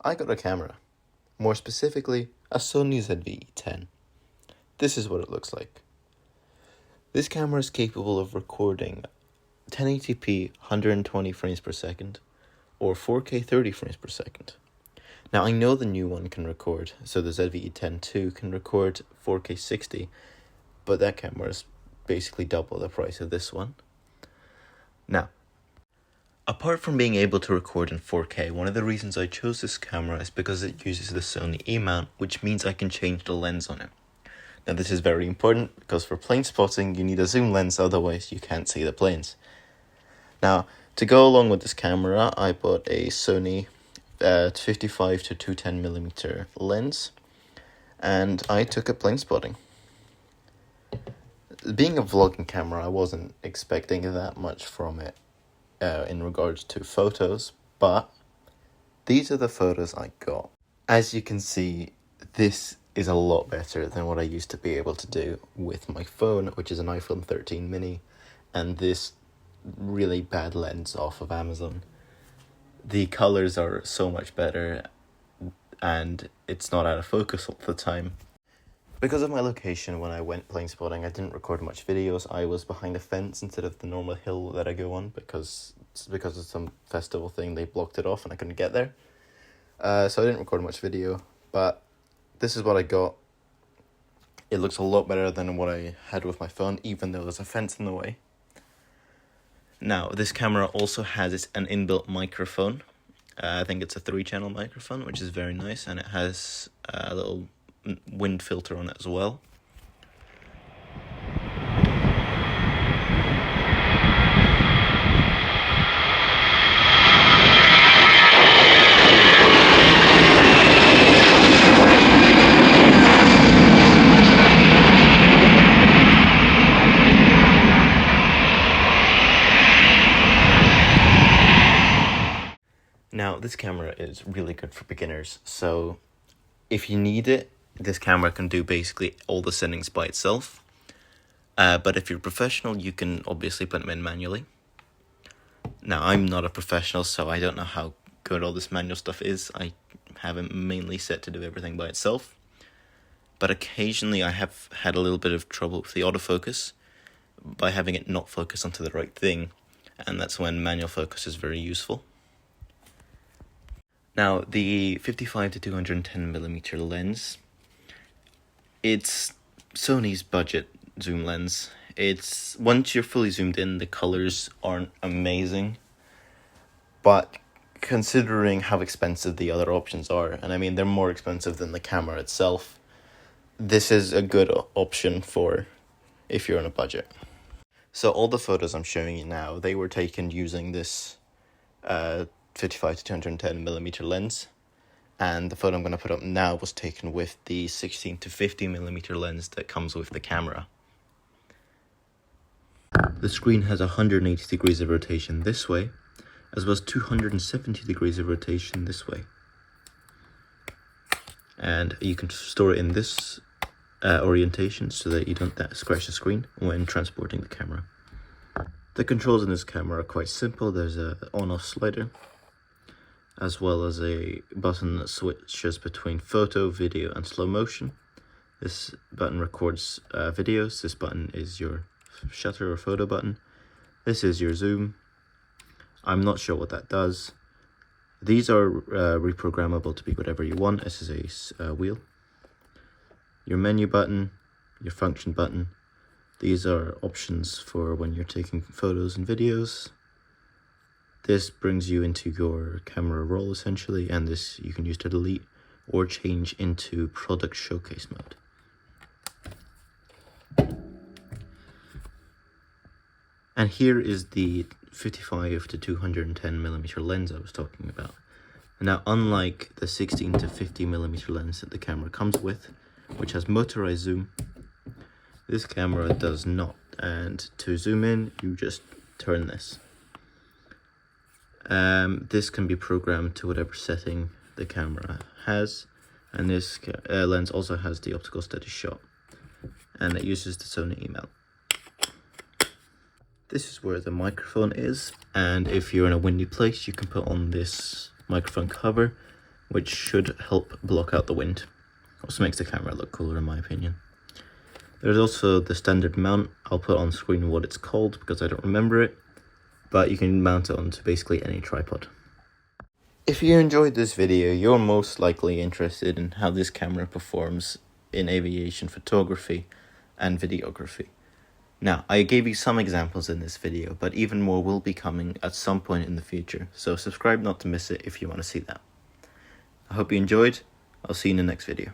I got a camera. More specifically, a Sony ZV-E10. This is what it looks like. This camera is capable of recording 1080p 120 frames per second or 4K 30 frames per second. Now I know the new one can record, so the ZV-E10 II can record 4K 60, but that camera is basically double the price of this one. Now, apart from being able to record in 4K, one of the reasons I chose this camera is because it uses the Sony E mount, which means I can change the lens on it. Now this is very important because for plane spotting you need a zoom lens, otherwise you can't see the planes. Now, to go along with this camera, I bought a Sony 55 to 210mm lens, and I took it plane spotting. Being a vlogging camera, I wasn't expecting that much from it in regards to photos, but these are the photos I got. As you can see, this is a lot better than what I used to be able to do with my phone, which is an iPhone 13 mini, and this really bad lens off of Amazon. The colors are so much better, and it's not out of focus all the time. Because of my location, when I went plane spotting, I didn't record much videos. I was behind a fence instead of the normal hill that I go on because of some festival thing. They blocked it off and I couldn't get there. So I didn't record much video, but this is what I got. It looks a lot better than what I had with my phone, even though there's a fence in the way. Now, this camera also has an inbuilt microphone. I think it's a 3-channel microphone, which is very nice, and it has a little wind filter on it as well. Now, this camera is really good for beginners, so if you need it, this camera can do basically all the settings by itself. But if you're a professional, you can obviously put them in manually. Now, I'm not a professional, so I don't know how good all this manual stuff is. I have it mainly set to do everything by itself. But occasionally I have had a little bit of trouble with the autofocus by having it not focus onto the right thing, and that's when manual focus is very useful. Now, the 55 to 210mm lens, it's Sony's budget zoom lens. It's once you're fully zoomed in, the colors aren't amazing, but considering how expensive the other options are, and I mean they're more expensive than the camera itself, this is a good option for if you're on a budget. So all the photos I'm showing you now, they were taken using this 55 to 210mm lens. And the photo I'm going to put up now was taken with the 16 to 50mm lens that comes with the camera. The screen has 180 degrees of rotation this way, as well as 270 degrees of rotation this way. And you can store it in this orientation so that you don't scratch the screen when transporting the camera. The controls in this camera are quite simple. There's a on-off slider, as well as a button that switches between photo, video, and slow motion. This button records videos. This button is your shutter or photo button. This is your zoom. I'm not sure what that does. These are reprogrammable to be whatever you want. This is a wheel. Your menu button, your function button. These are options for when you're taking photos and videos. This brings you into your camera roll essentially, and this you can use to delete or change into product showcase mode. And here is the 55 to 210mm lens I was talking about. Now, unlike the 16 to 50mm lens that the camera comes with, which has motorized zoom, this camera does not. And to zoom in, you just turn this. This can be programmed to whatever setting the camera has, and this lens also has the optical steady shot, and it uses the Sony E mount. This is where the microphone is, and if you're in a windy place, you can put on this microphone cover, which should help block out the wind. Also makes the camera look cooler in my opinion. There's also the standard mount. I'll put on screen what it's called because I don't remember it, but you can mount it onto basically any tripod. If you enjoyed this video, you're most likely interested in how this camera performs in aviation photography and videography. Now, I gave you some examples in this video, but even more will be coming at some point in the future, so subscribe not to miss it if you want to see that. I hope you enjoyed. I'll see you in the next video.